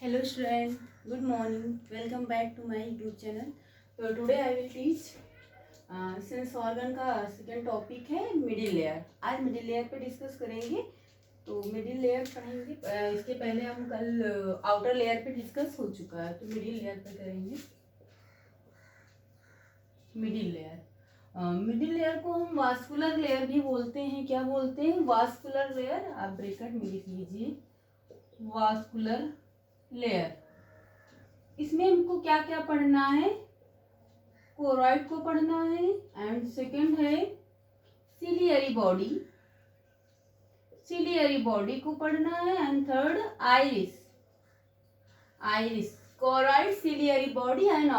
Hello student, good morning. Welcome back to my YouTube channel. So today I will teach sense organ का second topic है middle layer. आज middle layer पे discuss करेंगे. तो middle layer पढ़ेंगे. इसके पहले हम कल आउटर लेयर पे डिस्कस हो चुका है, तो मिडिल लेयर पे करेंगे. मिडिल लेयर को हम वास्कुलर लेयर भी बोलते हैं. क्या बोलते हैं? Vascular layer. आप ब्रैकेट में लिख लीजिए वास्कुलर लेयर. इसमें हमको क्या क्या पढ़ना है? कोरॉइड को पढ़ना है, एंड सेकंड है सिलियरी बॉडी को पढ़ना है, and third iris. Choroid, ciliary body and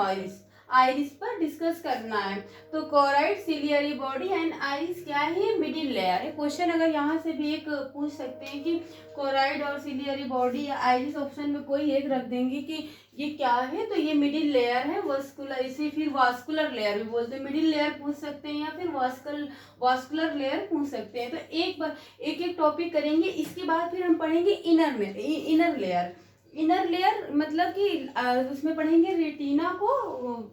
iris पर डिस्कस करना है. तो choroid, ciliary body and iris क्या है? मिडिल लेयर है. क्वेश्चन अगर यहाँ से भी एक पूछ सकते हैं कि कोरॉइड और सिलियरी बॉडी या आइरिस, ऑप्शन में कोई एक रख देंगे कि ये क्या है, तो ये मिडिल लेयर है. वास्कुलर, इसे फिर वास्कुलर लेयर भी बोलते हैं. मिडिल लेयर पूछ सकते हैं या फिर वास्कुलर लेयर पूछ सकते हैं. तो एक बार एक टॉपिक करेंगे. इसके बाद फिर हम पढ़ेंगे इनर लेयर मतलब कि उसमें पढ़ेंगे रेटिना को,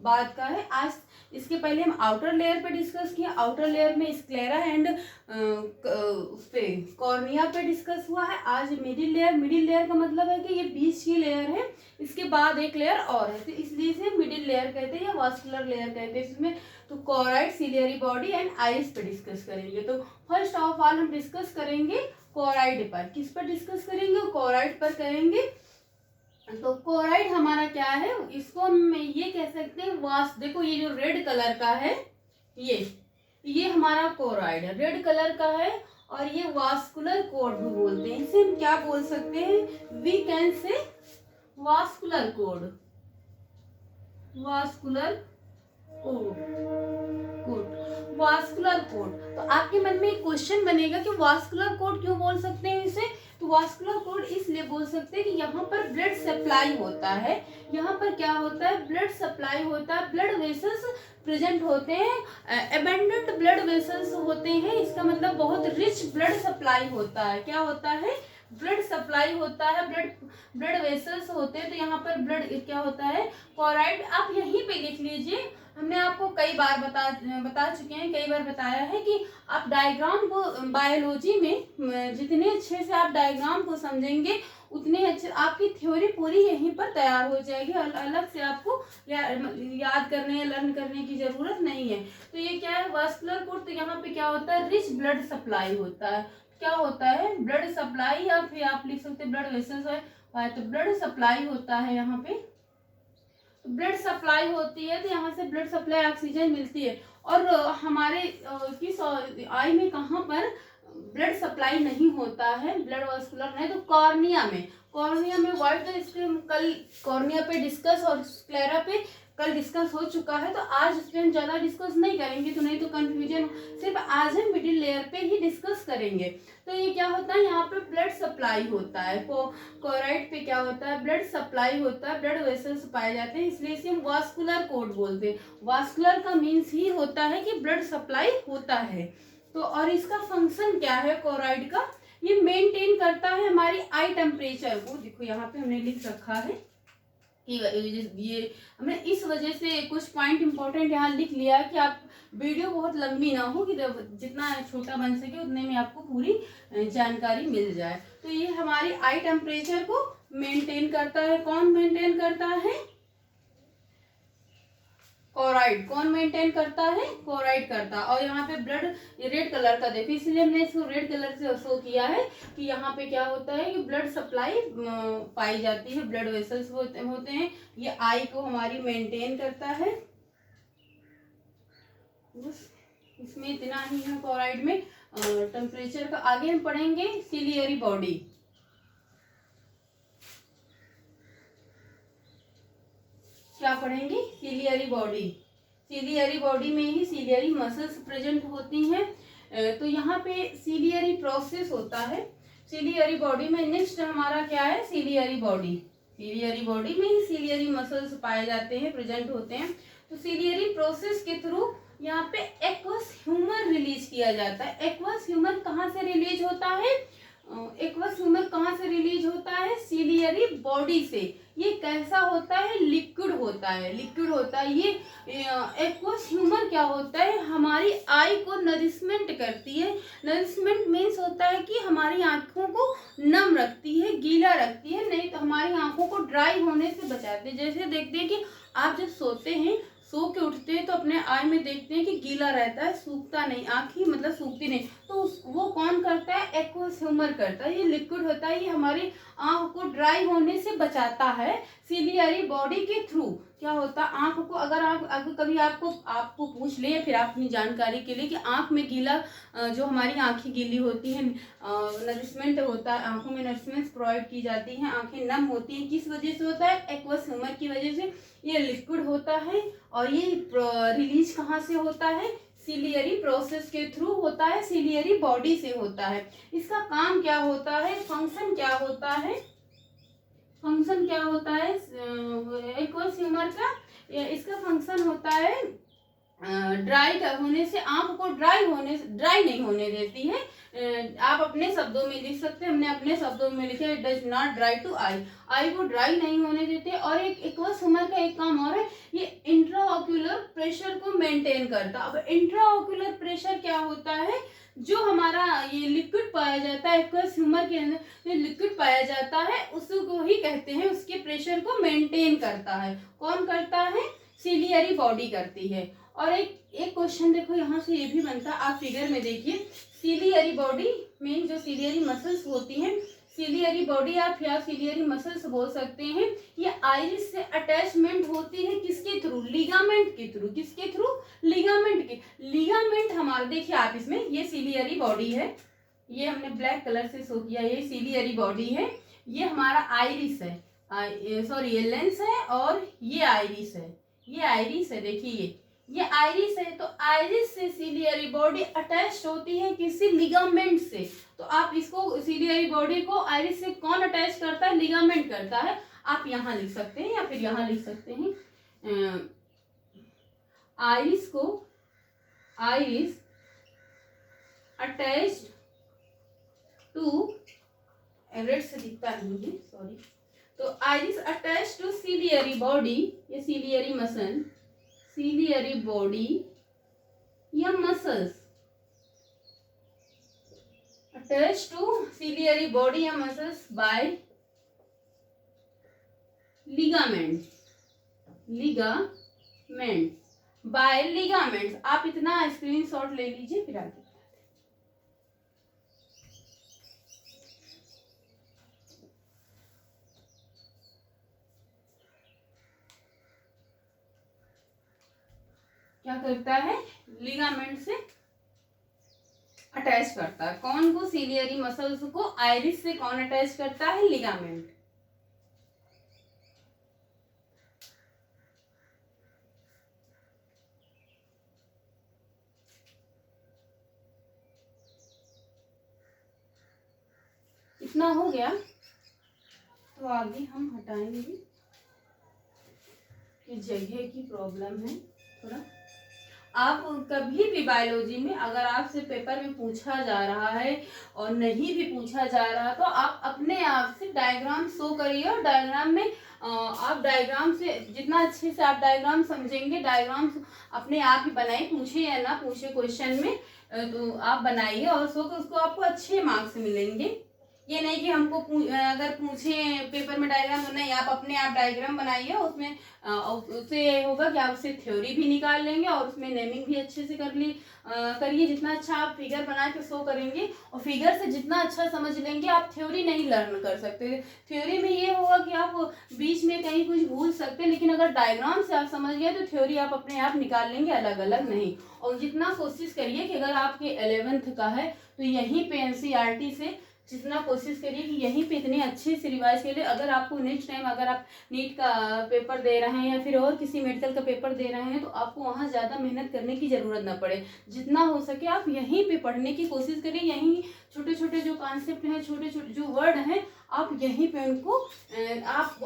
बाद का है. आज इसके पहले हम आउटर लेयर पे डिस्कस किया. आउटर लेयर में स्क्लेरा एंड उस पे कॉर्निया पे डिस्कस हुआ है. आज मिडिल लेयर का मतलब है कि ये बीच की लेयर है, इसके बाद एक लेयर और है, तो इसलिए इसे मिडिल लेयर कहते हैं या वास्कुलर लेयर कहते हैं. इसमें तो choroid, ciliary body and iris पे डिस्कस करेंगे. तो फर्स्ट ऑफ ऑल हम डिस्कस करेंगे कोरॉइड पर. किस पर डिस्कस करेंगे? कोरॉइड पर करेंगे. तो कोरॉइड हमारा क्या है? इसको हम ये कह सकते हैं देखो ये जो रेड कलर का है, ये हमारा कोरॉइड है, रेड कलर का है. और ये वास्कुलर कोड भी बोलते हैं. इसे हम क्या बोल सकते हैं? We can say vascular code. तो आपके मन में एक क्वेश्चन बनेगा कि वास्कुलर कोड क्यों बोल सकते हैं इसे? तो वास्कुलर कोड इसलिए बोल सकते हैं कि यहाँ पर ब्लड सप्लाई होता है. यहाँ पर क्या होता है? ब्लड सप्लाई होता है. ब्लड वेसल्स प्रेजेंट होते हैं, अबंडेंट ब्लड वेसल्स होते हैं. इसका मतलब बहुत रिच ब्लड सप्लाई होता है. क्या होता है? ब्लड सप्लाई होता है, ब्लड वेसल्स होते हैं. तो यहाँ पर ब्लड क्या होता है? कोरॉइड. आप यहीं पे लिख लीजिए. हमने आपको कई बार बता चुके हैं, कई बार बताया है कि आप डायग्राम को बायोलॉजी में जितने अच्छे से आप डायग्राम को समझेंगे उतने अच्छे आपकी थ्योरी पूरी यहीं पर तैयार हो जाएगी. अलग से आपको याद करने या लर्न करने की जरूरत नहीं है. तो ये क्या है? Vascular code. तो यहाँ पे क्या होता है? रिच ब्लड सप्लाई होता है. क्या होता है? ब्लड सप्लाई, या फिर आप लिख सकते हैं ब्लड वेसल्स है. तो ब्लड सप्लाई होता है. यहाँ पे ब्लड सप्लाई होती है, तो यहाँ से ब्लड सप्लाई ऑक्सीजन मिलती है. और हमारे किस आई में कहाँ पर ब्लड सप्लाई नहीं होता है, ब्लड वास्कुलर नहीं, तो कॉर्निया में व्हाइट. तो इसके कल कॉर्निया पे डिस्कस और स्क्लेरा पे कल डिस्कस हो चुका है. तो आज इस पे हम ज्यादा डिस्कस नहीं करेंगे, तो नहीं तो कंफ्यूजन. सिर्फ आज हम मिडिल लेयर पे ही डिस्कस करेंगे. तो ये क्या होता है? यहाँ पे ब्लड सप्लाई होता है. कोरॉइड पे क्या होता है? ब्लड सप्लाई होता है, ब्लड वेसल्स पाए जाते हैं, इसलिए इसे हम वास्कुलर कोड बोलते हैं. वास्कुलर का मीन्स ही होता है कि ब्लड सप्लाई होता है. तो और इसका फंक्शन क्या है कोरॉइड का? ये मेंटेन करता है हमारी आई टेम्परेचर को. देखो यहाँ पे हमने लिख रखा है कि ये हमने इस वजह से कुछ पॉइंट इंपॉर्टेंट यहाँ लिख लिया है कि आप वीडियो बहुत लंबी ना हो, कि जितना छोटा बन सके उतने में आपको पूरी जानकारी मिल जाए. तो ये हमारी आई टेम्परेचर को मेंटेन करता है. कौन मेंटेन करता है? कोरॉइड. कौन मेंटेन करता है? कोरॉइड करता है. और यहाँ पे ब्लड रेड कलर का देखो, इसलिए हमने इसको रेड कलर से शो किया है कि यहाँ पे क्या होता है कि ब्लड सप्लाई पाई जाती है, ब्लड वेसल्स होते हैं. ये आई को हमारी मेंटेन करता है. बस इसमें इतना ही है कोरॉइड में. टेम्परेचर का आगे हम पढ़ेंगे सिलियरी बॉडी. क्या पढ़ेंगे? सिलियरी बॉडी में ही सिलियरी मसल्स प्रेजेंट होती हैं. तो यहाँ पे सिलियरी प्रोसेस होता है सिलियरी बॉडी में. नेक्स्ट हमारा क्या है? सिलियरी बॉडी में ही सिलियरी मसल्स पाए जाते हैं, प्रेजेंट होते हैं. तो सिलियरी प्रोसेस के थ्रू यहाँ पे एक्वस ह्यूमर रिलीज किया जाता है. एक्वस ह्यूमर कहाँ से रिलीज होता है? एक्वस ह्यूमर कहाँ से रिलीज होता होता है? सिलियरी बॉडी से। ये कैसा होता है? लिक्विड होता है, लिक्विड होता है। ये एक्वस ह्यूमर क्या होता है? हमारी आई को नरिशमेंट करती है। नरिशमेंट मीन्स होता है कि हमारी आंखों को नम रखती है, गीला रखती है, नहीं तो हमारी आंखों को ड्राई होने से बचाती है। जैसे देखते हैं कि आप जब सोते हैं, सो के उठते हैं तो अपने आई में देखते हैं कि गीला रहता है, सूखता नहीं, आँख ही मतलब सूखती नहीं, तो वो कौन करता है? एक्वस ह्यूमर करता है। ये लिक्विड होता है, ये हमारी आँख को ड्राई होने से बचाता है सिलियरी बॉडी के थ्रू। क्या होता है? आँख को अगर कभी आपको पूछ ले, या फिर अपनी जानकारी के लिए, कि आँख में गीला, जो हमारी आँखें गीली होती हैं, नरिशमेंट होता है, आँखों में नरिशमेंट प्रोवाइड की जाती हैं, आँखें नम होती हैं, किस वजह से होता है? एक्वस ह्यूमर की वजह से। ये लिक्विड होता है और ये रिलीज कहाँ से होता है? सिलियरी प्रोसेस के थ्रू होता है, सिलियरी बॉडी से होता है। इसका काम क्या होता है? फंक्शन क्या होता है? फंक्शन क्या होता है एक्वस ह्यूमर का? इसका फंक्शन होता है ड्राई होने से, आंख को ड्राई नहीं होने देती है। आप अपने शब्दों में लिख सकते हैं, हमने अपने शब्दों में लिखा है, it does not dry to eye, eye को ड्राई नहीं होने देते। और एक एक्वस ह्यूमर का एक काम और है, ये इंट्राओक्यूलर प्रेशर को मेंटेन करता। अब इंट्राओक्यूलर प्रेशर क्या होता है? जो हमारा ये लिक्विड पाया जाता है एक्वस ह्यूमर के अंदर, लिक्विड पाया जाता है, उसको ही कहते हैं, उसके प्रेशर को मेंटेन करता है। कौन करता है? सिलियरी बॉडी करती है। और एक क्वेश्चन देखो यहाँ से ये भी बनता है, आप फिगर में देखिए, सिलियरी बॉडी में जो सिलियरी मसल्स होती हैं, सिलियरी बॉडी आप या सिलियरी मसल्स बोल सकते हैं, ये आइरिस से अटैचमेंट होती है किसके थ्रू? लिगामेंट के थ्रू। किसके थ्रू? लिगामेंट के। लिगामेंट हमारा देखिए आप इसमें, ये सिलियरी बॉडी है, ये हमने ब्लैक कलर से शो किया, ये सिलियरी बॉडी है, ये हमारा आइरिस है, सॉरी ये लेंस है, और ये आइरिस है, ये आइरिस है, देखिए ये आइरिस है। तो आइरिस से सिलियरी बॉडी अटैच होती है किसी लिगामेंट से। तो आप इसको, सिलियरी बॉडी को आइरिस से कौन अटैच करता है? लिगामेंट करता है। आप यहाँ लिख सकते हैं या फिर यहाँ लिख सकते हैं, आइरिस को, आइरिस अटैच्ड टू, रेड से दिखता नहीं है, सॉरी, तो iris attach to ciliary body, ये सिलियरी मसल, सिलियरी बॉडी या muscles, attach to ciliary body या muscles by ligament, ligament, by ligaments. आप इतना स्क्रीनशॉट ले लीजिए, फिर आगे क्या करता है? लिगामेंट से अटैच करता है। कौन को? सिलियरी मसल्स को। आइरिस से कौन अटैच करता है? लिगामेंट। इतना हो गया, तो आगे हम हटाएंगे कि जगह की प्रॉब्लम है थोड़ा। आप कभी भी बायोलॉजी में अगर आपसे पेपर में पूछा जा रहा है और नहीं भी पूछा जा रहा, तो आप अपने आप से डायग्राम शो करिए, और डायग्राम में आप डायग्राम से जितना अच्छे से आप डायग्राम समझेंगे, डायग्राम अपने आप ही बनाइए, पूछे या ना पूछे क्वेश्चन में, तो आप बनाइए और शो कर, उसको आपको अच्छे मार्क्स मिलेंगे। ये नहीं कि हमको अगर पूछे पेपर में डायग्राम, तो नहीं, आप अपने आप डायग्राम बनाइए, उसमें उससे ये होगा कि आप उससे थ्योरी भी निकाल लेंगे और उसमें नेमिंग भी अच्छे से करिए। जितना अच्छा आप फिगर बना के शो करेंगे और फिगर से जितना अच्छा समझ लेंगे, आप थ्योरी नहीं लर्न कर सकते। थ्योरी में ये होगा कि आप बीच में कहीं कुछ भूल सकते हैं, लेकिन अगर डायग्राम से आप समझ गए तो थ्योरी आप अपने आप निकाल लेंगे, अलग अलग नहीं। और जितना कोशिश करिए कि अगर आपके 11th का है तो यहीं पे NCERT से जितना कोशिश करिए कि यहीं पे इतने अच्छे से रिवाइज के लिए, अगर आपको नेक्स्ट टाइम अगर आप नीट का पेपर दे रहे हैं या फिर और किसी मेडिकल का पेपर दे रहे हैं, तो आपको वहाँ ज़्यादा मेहनत करने की ज़रूरत ना पड़े। जितना हो सके आप यहीं पे पढ़ने की कोशिश करिए, यहीं छोटे छोटे जो कॉन्सेप्ट हैं, छोटे छोटे जो वर्ड हैं, आप यहीं पे उनको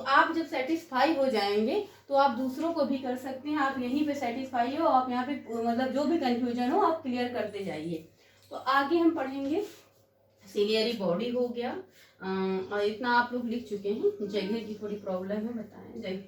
आप जब सेटिस्फाई हो जाएंगे तो आप दूसरों को भी कर सकते हैं। आप यहीं पे सेटिस्फाई हो, आप यहाँ पे मतलब जो भी कन्फ्यूजन हो आप क्लियर करते जाइए। तो आगे हम पढ़ेंगे सिलियरी बॉडी हो गया। और इतना आप लोग लिख चुके हैं। जगह की थोड़ी प्रॉब्लम है, बताएं जगह,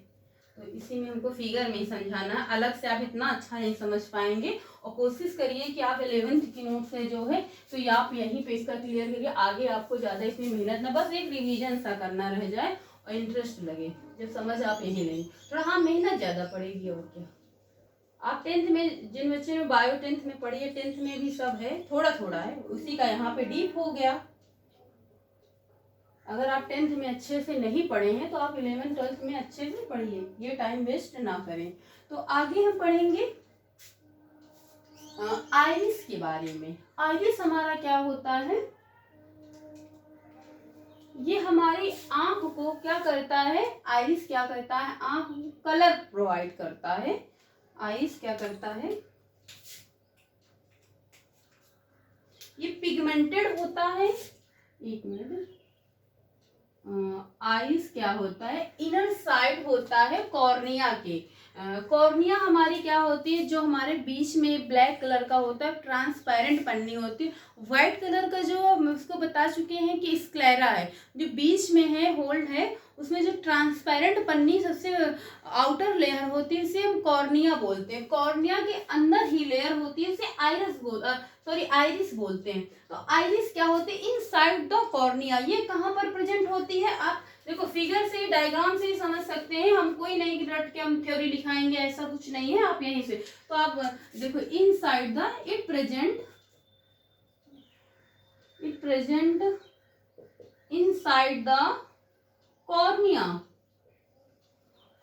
तो इसी में हमको फिगर में ही समझाना है, अलग से आप इतना अच्छा नहीं समझ पाएंगे। और कोशिश करिए कि आप 11th की नोट से जो है तो ये आप यहीं पे इसका क्लियर करिए, आगे आपको ज़्यादा इसमें मेहनत ना, बस एक रिवीजन सा करना रह जाए और इंटरेस्ट लगे, जब समझ आप यहीं लेंगे थोड़ा। हाँ मेहनत ज़्यादा पड़ेगी और क्या। आप 10th में, जिन बच्चे में बायो 10th में पढ़िए, 10th में भी सब है, थोड़ा थोड़ा है, उसी का यहाँ पे डीप हो गया। अगर आप 10th में अच्छे से नहीं पढ़े हैं तो आप 11th 12th में अच्छे से पढ़िए, ये टाइम वेस्ट ना करें। तो आगे हम पढ़ेंगे आइरिस के बारे में। आइरिस हमारा क्या होता है, ये हमारी आंख को क्या करता है, आइरिस क्या करता है, आंख को कलर प्रोवाइड करता है। आइरिस क्या करता है, ये पिगमेंटेड होता है। एक मिनट, आइरिस क्या होता है, इनर साइड होता है कॉर्निया के। कॉर्निया हमारी क्या होती है, जो हमारे बीच में ब्लैक कलर का होता है, ट्रांसपेरेंट पन्नी होती है। व्हाइट कलर का जो हम उसको बता चुके हैं कि स्क्लेरा है, जो बीच में है, होल्ड है, उसमें जो ट्रांसपेरेंट पन्नी सबसे आउटर लेयर होती है, इसे हम कॉर्निया बोलते हैं। कॉर्निया के अंदर ही लेयर होती है, इसे आइरिस बोलते हैं। तो आइरिस क्या होते हैं, इनसाइड द कॉर्निया। ये कहाँ पर प्रेजेंट होती है, आप देखो फिगर से, डायग्राम से ही समझ सकते हैं। हम कोई नहीं रट के हम थ्योरी लिखाएंगे, ऐसा कुछ नहीं है, आप यहीं से तो आप देखो, inside the, it present inside the cornea.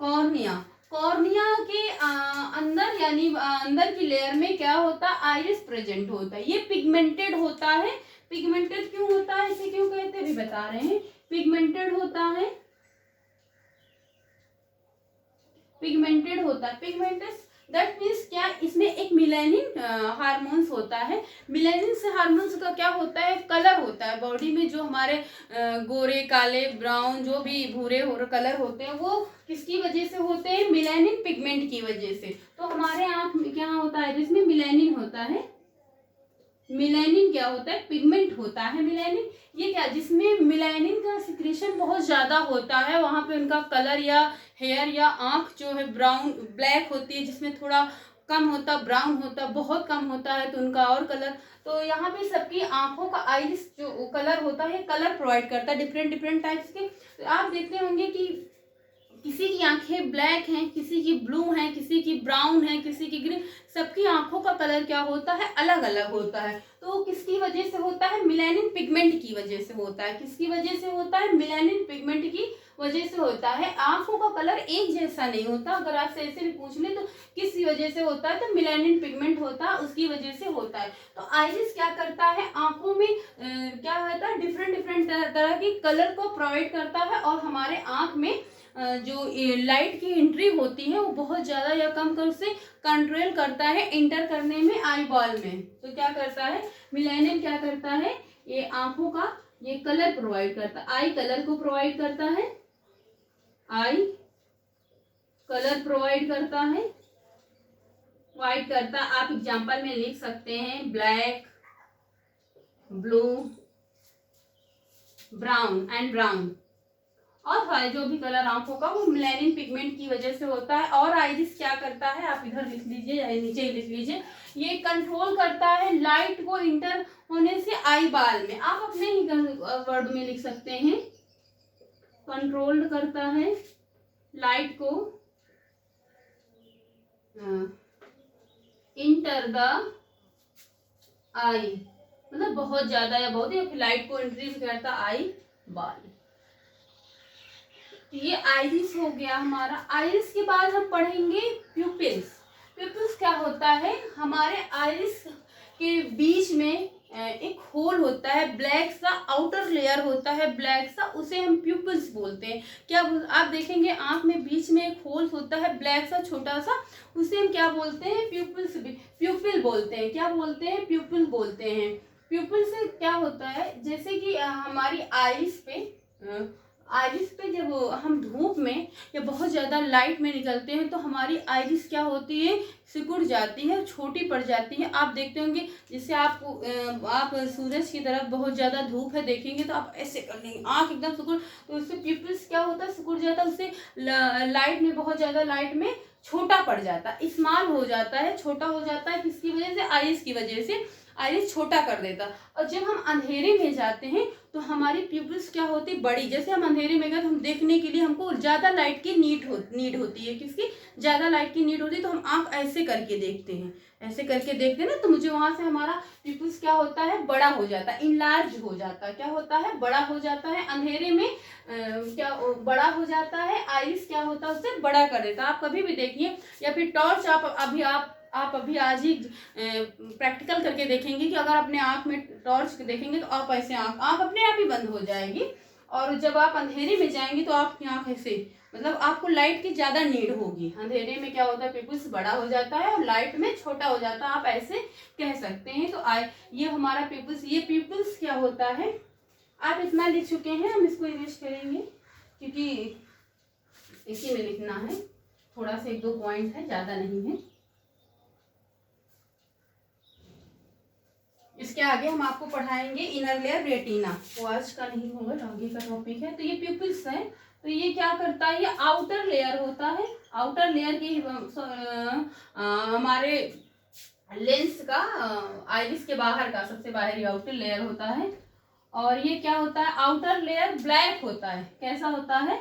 Cornea के अंदर, यानी अंदर की लेयर में क्या होता है, आइरिस प्रेजेंट होता है। ये पिगमेंटेड होता है। पिगमेंटेड क्यों होता है, इसे क्यों कहते हैं, भी बता रहे हैं। पिगमेंटेड होता है, पिगमेंटेड दैट मीन्स क्या, इसमें एक मिलेनिन हार्मोन्स होता है। मिलेनिन से हार्मोन्स का क्या होता है, कलर होता है बॉडी में। जो हमारे गोरे, काले, ब्राउन, जो भी भूरे कलर होते हैं, वो किसकी वजह से होते हैं, मिलेनिन पिगमेंट की वजह से। तो हमारे आंख में क्या होता है, जिसमें मिलेनिन होता है। मिलेनिन क्या होता है, पिगमेंट होता है मिलेनिन। ये क्या, जिसमें मिलेनिन का सिक्रेशन बहुत ज्यादा होता है, वहां पे उनका कलर या हेयर या आंख जो है ब्राउन ब्लैक होती है, जिसमें थोड़ा कम होता, ब्राउन होता, बहुत कम होता है तो उनका और कलर। तो यहाँ पे सबकी आंखों का आइरिस जो कलर होता है, कलर प्रोवाइड करता है डिफरेंट टाइप्स के। तो आप देखते होंगे कि किसी की आंखें ब्लैक हैं, किसी की ब्लू हैं, किसी की ब्राउन है, किसी की ग्रीन। सबकी आंखों का कलर क्या होता है, अलग अलग होता है। तो किसकी वजह से होता है, मिलेनिन पिगमेंट की वजह से होता है। किसकी वजह से होता है, मिलेनिन पिगमेंट की वजह से होता है। आंखों का कलर एक जैसा नहीं होता। अगर आपसे ऐसे भी पूछ ले तो किस वजह से होता है, तो मिलेनिन पिगमेंट होता है, उसकी वजह से होता है। तो आइरिस क्या करता है, आंखों में क्या होता है, डिफरेंट तरह की कलर को प्रोवाइड करता है। और हमारे आंख में जो लाइट की एंट्री होती है, वो बहुत ज्यादा या कम कर उसे कंट्रोल करता है इंटर करने में आई बॉल में। तो क्या करता है, मिलेनिन क्या करता है, ये आंखों का ये कलर प्रोवाइड करता है, आई कलर को प्रोवाइड करता है, आई कलर प्रोवाइड करता है, व्हाइट करता। आप एग्जांपल में लिख सकते हैं black, blue, brown and brown. और जो भी कलर आंखों का, वो मिलेनिन पिगमेंट की वजह से होता है। और आइरिस क्या करता है, आप इधर लिख लीजिए या नीचे लिख लीजिए, ये कंट्रोल करता है लाइट को इंटर होने से आई बाल में। आप अपने ही वर्ड में लिख सकते हैं, कंट्रोल्ड करता है लाइट को इंटर द आई, मतलब बहुत ज्यादा या बहुत ही लाइट को इंक्रीज करता आई बाल। ये आइरिस हो गया हमारा। आइरिस के बाद हम पढ़ेंगे प्यूपिल्स। प्यूपिल्स क्या होता है, हमारे आइरिस के बीच में एक होल होता है, ब्लैक सा आउटर लेयर होता है, ब्लैक सा, उसे हम प्यूपिल्स बोलते हैं। क्या आप देखेंगे आंख में बीच में एक होल होता है, ब्लैक सा छोटा सा, उसे हम क्या बोलते हैं, प्यूपिल्स, प्यूपिल बोलते हैं। क्या बोलते हैं, प्यूपिल बोलते हैं। प्यूपिल से क्या होता है, जैसे कि हमारी आइरिस पे आइरिस पे जब हम धूप में या बहुत ज़्यादा लाइट में निकलते हैं तो हमारी आइरिस क्या होती है, सिकुड़ जाती है, छोटी पड़ जाती है। आप देखते होंगे जिससे आप सूरज की तरफ बहुत ज़्यादा धूप है देखेंगे तो आप ऐसे कर लेंगे, आँख एकदम सिकुड़, तो उससे पिपल्स क्या होता है, सिकुड़ जाता है, उससे लाइट में, बहुत ज़्यादा लाइट में छोटा पड़ जाता है, स्मॉल हो जाता है, छोटा हो जाता है। किसकी वजह से, आइरिस की वजह से, आइरिस छोटा कर देता। और जब हम अंधेरे में जाते हैं तो हमारी प्यूपिल्स क्या होती, बड़ी, जैसे हम अंधेरे में गए तो हम देखने के लिए हमको ज़्यादा लाइट की नीड होती है। किसकी, ज़्यादा लाइट की नीड होती है, तो हम आँख ऐसे करके देखते हैं, ऐसे करके देखते हैं ना, तो मुझे वहाँ से हमारा प्यूपिल्स क्या होता है, बड़ा हो जाता है, इनलार्ज हो जाता है। क्या होता है, बड़ा हो जाता है। अंधेरे में क्या बड़ा हो जाता है, आइरिस क्या होता है, उससे बड़ा कर देता है। आप कभी भी देखिए, या फिर टॉर्च आप अभी आज ही प्रैक्टिकल करके देखेंगे कि अगर अपने आँख में टॉर्च देखेंगे तो आप ऐसे आँख अपने आप ही बंद हो जाएगी। और जब आप अंधेरे में जाएंगे तो आपकी आँख ऐसे, मतलब आपको लाइट की ज़्यादा नीड होगी। अंधेरे में क्या होता है, पिपल्स बड़ा हो जाता है और लाइट में छोटा हो जाता है, आप ऐसे कह सकते हैं। तो ये हमारा पिपल्स, ये पिपल्स क्या होता है, आप इतना लिख चुके हैं, हम इसको इरेज करेंगे क्योंकि इसी में लिखना है, थोड़ा सा 1-2 पॉइंट है, ज़्यादा नहीं है। इसके आगे हम आपको पढ़ाएंगे इनर लेयर रेटिना, वो आज का नहीं होगा, आगे का टॉपिक है। तो ये प्यूपिल्स है, तो ये क्या करता है, ये आउटर लेयर होता है, आउटर लेयर की हमारे लेंस का, आइरिस के बाहर का सबसे बाहरी आउटर लेयर होता है। और ये क्या होता है, आउटर लेयर ब्लैक होता है। कैसा होता है,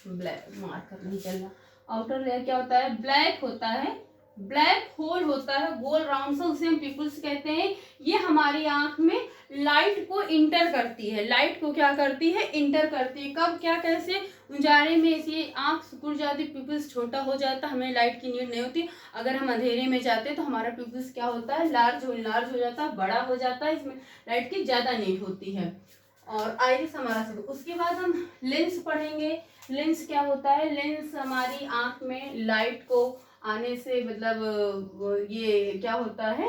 ब्लैक, मार्कर नहीं चल रहा। आउटर लेयर क्या होता है, ब्लैक होता है, ब्लैक होल होता है, गोल राउंड सा, उसे हम पिपल्स कहते हैं। ये हमारी आंख में लाइट को इंटर करती है, लाइट को क्या करती है, इंटर करती है। कब, क्या, कैसे, उजाले में इसी आंख सिकुड़ जाती, पिपल्स छोटा हो जाता, हमें लाइट की नीड नहीं होती। अगर हम अंधेरे में जाते हैं तो हमारा पिपल्स क्या होता है, लार्ज हो जाता है, बड़ा हो जाता है, इसमें लाइट की ज़्यादा नीड होती है। और आइरिस हमारा सब। उसके बाद हम लेंस पढ़ेंगे। लेंस क्या होता है, लेंस हमारी आंख में लाइट को आने से, मतलब ये क्या होता है,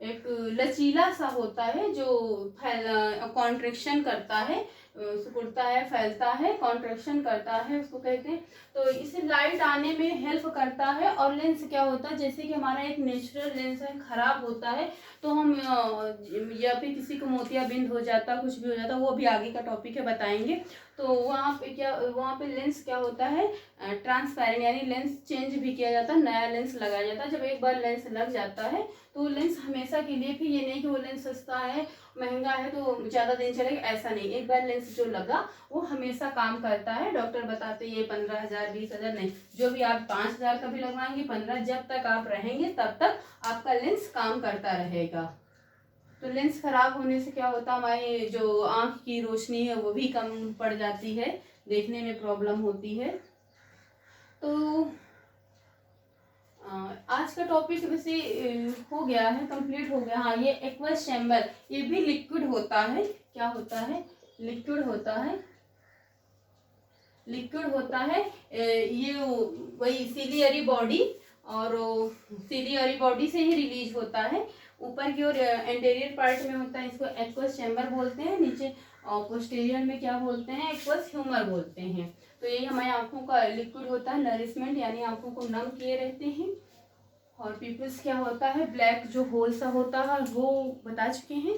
एक लचीला सा होता है जो कॉन्ट्रेक्शन करता है, सिकुड़ता है, फैलता है, कॉन्ट्रेक्शन करता है, उसको कहते हैं। तो इसे लाइट आने में हेल्प करता है। और लेंस क्या होता है, जैसे कि हमारा एक नेचुरल लेंस है, खराब होता है तो हम या फिर किसी को मोतियाबिंद हो जाता, कुछ भी हो जाता, वो भी आगे का टॉपिक है, बताएंगे। तो वहाँ पे लेंस क्या होता है, ट्रांसपेरेंट, यानी लेंस चेंज भी किया जाता है, नया लेंस लगाया जाता है। जब एक बार लेंस लग जाता है तो लेंस हमेशा के लिए, फिर ये नहीं कि वो लेंस सस्ता है, महंगा है तो ज़्यादा दिन चलेगा, ऐसा नहीं। एक बार लेंस जो लगा वो हमेशा काम करता है। डॉक्टर बताते ये 15,000 20,000 नहीं, जो भी आप 5,000 का भी लगवाएंगे, 15, जब तक आप रहेंगे तब तक आपका लेंस काम करता रहेगा। तो लेंस खराब होने से क्या होता है, हमारी जो आँख की रोशनी है वो भी कम पड़ जाती है, देखने में प्रॉब्लम होती है। तो आज का टॉपिक वैसे हो गया है, कंप्लीट हो गया। हाँ, ये एक्वस चैम्बर, ये भी लिक्विड होता है। क्या होता है, लिक्विड होता है, लिक्विड होता है। ये वही सिलियरी बॉडी, और सिलियरी बॉडी से ही रिलीज होता है। ऊपर की ओर एंटीरियर पार्ट में होता है, इसको एक्वस चैम्बर बोलते हैं। नीचे पोस्टीरियर में क्या बोलते हैं, एक्वस ह्यूमर बोलते हैं। तो यही हमारी आंखों का लिक्विड होता है, नरिशमेंट, यानी आंखों को नम किए रहते हैं। और पिपल्स क्या होता है, ब्लैक जो होल सा होता है, वो बता चुके हैं।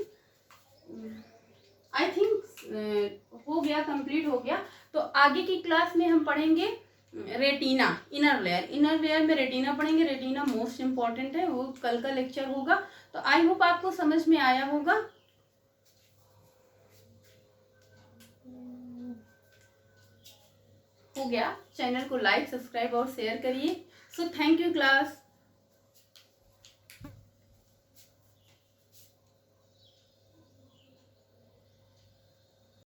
आई थिंक हो गया, कंप्लीट हो गया। तो आगे की क्लास में हम पढ़ेंगे retina, inner layer. Inner layer में रेटिना पढ़ेंगे, रेटिना मोस्ट इम्पॉर्टेंट है, वो कल का लेक्चर होगा। तो आई होप आपको समझ में आया होगा। हो गया, चैनल को लाइक, सब्सक्राइब और शेयर करिए। So thank you class.